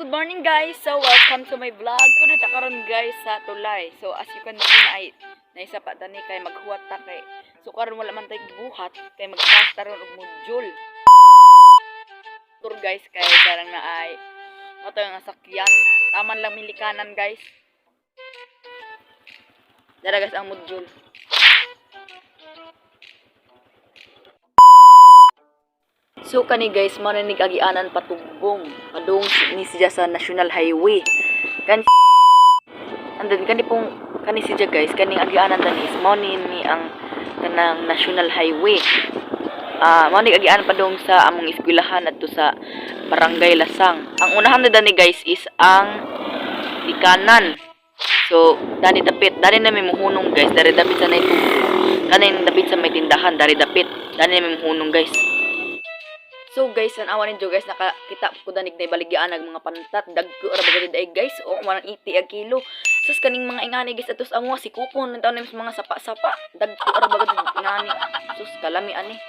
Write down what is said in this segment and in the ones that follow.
good morning guys. So welcome to my vlog. Today ta karon guys sa tulay. So as you can see na ay naisa pa tani kay maghuwat ta kay. So karon wala man tay buhat kay magpasta ron og module. Tour guys kay karang na ay moto yung sakyan. Taman lang milikanan guys. Dara guys ang module. So kani guys, maninig agianan patubong padung ni siya sa National Highway. Kan and then kani pong kani siya guys, kaning agianan tani is mo ni ang kanang National Highway. Maninig agianan padung sa among eskwelahan adto sa Barangay Lasang. Ang unahan na dani guys is ang Likanan. So dani dapit, dani na may muhunong guys, dari dapit sa nay kanin dapit sa may tindahan, dari dapit, dani na may muhunong guys. So guys, tanawa ninyo guys, nakakita ko danig na ibaligyan ng mga pantat, dagko ra bagay day guys, o 180 a kilo. Sus kaning mga ingani guys, atos amo si kupon nitaw na mga sapa-sapa, dagko ra bagay ingani. Sus kalami ani.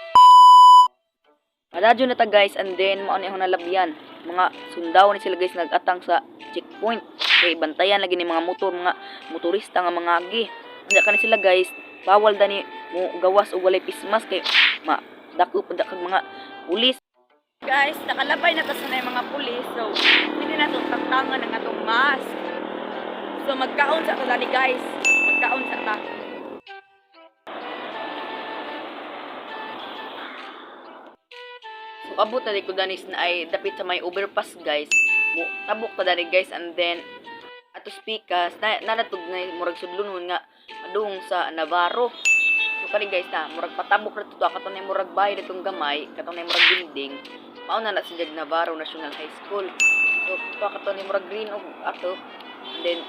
Paladyo na ta guys, and then mao ni nalabyan. Mga sundaw ni sila guys nagatang sa checkpoint. Kay bantayan lagi ni mga motor, mga motorista nga mga agi. Anda kan sila guys, bawal dani mo gawas og walay pismas kay dako pa kag mga pulis. Guys, nakalabay na ta sa mga pulis. So, hindi na itong taktangan ng atong mask. So, magkaon sa ito dali guys. Magkaon sa ta. So, abot na ko danis na ay dapit sa may overpass guys. Tabok ta dali guys. And then, ato speakers, nanatog na murag sudlunon nga adung sa Navarro. So, kani guys na, murag patabok na ito. Katong na murag bahay itong gamay. Katong na murag building. Mauna na si Jag Navarro National High School. So, ito kato ni murag green o ato. And then,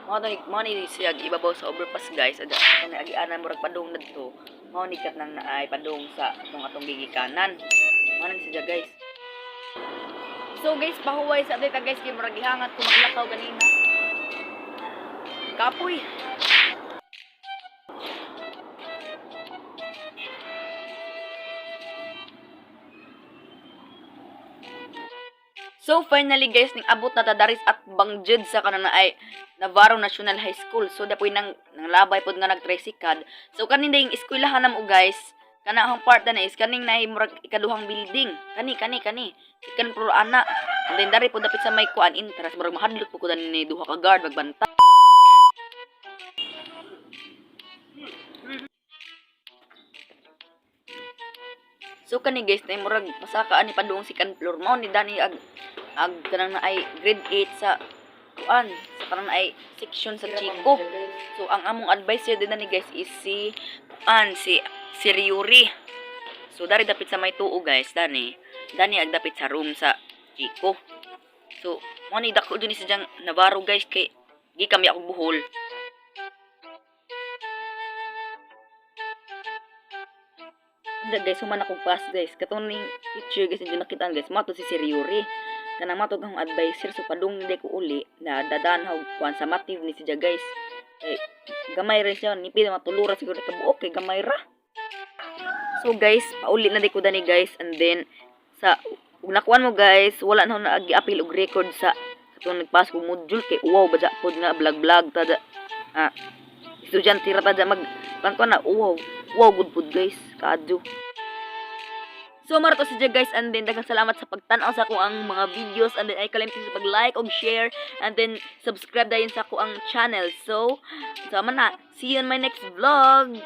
mga ni siya ibabaw sa overpass guys. At ito na agianan murag padung na ito. Mga ni kat nang naay padung sa itong atong gigikanan. Mga ni siya guys. So guys, pahuway sa data guys. Kaya murag ihangat kung maglakaw ganina. Kapoy. So finally guys, ning abot na tadaris at bangjed sa kanang ay Navarro National High School. So dapoy nang labay pod nga nagtricycad. So kanin ding eskwelahan namo guys. Kana ang part na is kaning naay murag ikaduhang building. Kani. Second floor ana. And then dari pod dapit sa may kuan interest murag mahadlok po ko ni duha ka guard magbanta. So kani guys, na murag masaka ani padung second floor mao ni dani ag kanang na ay grade 8 sa kuan sa kanang na ay section sa Chico. So ang among advisor din ni guys is si Riuri. So dari dapit sa may tuo guys, dani ag dapit sa room sa Chico. So mo ni dako dun sa jang Navarro guys kay gi kami ako buhol. Anda guys, human akong pass guys. Katong ning teacher guys, hindi nakitaan guys. Mato si Riuri. Kanang matog ang advisor. So padung hindi ko uli. Na dadanhaw kuan sa mative ni siya guys. Eh, gamay rin siya. Nipid matulura siguro kabuok kay gamay ra. So guys, pauli na di ko dani guys. And then, kung nakuan mo guys, wala na nag-appeal og record sa katong nagpas ko module kay wow, badya pod nga vlog tada. Estudyante ra tada mag kanto na wow good food guys kaadyo. So marato si guys, and then daghang salamat sa pagtan-aw sa ko ang mga videos, and then ay kalimtin sa pag-like og share, and then subscribe dayon sa ko ang channel. So sama na, see you in my next vlog.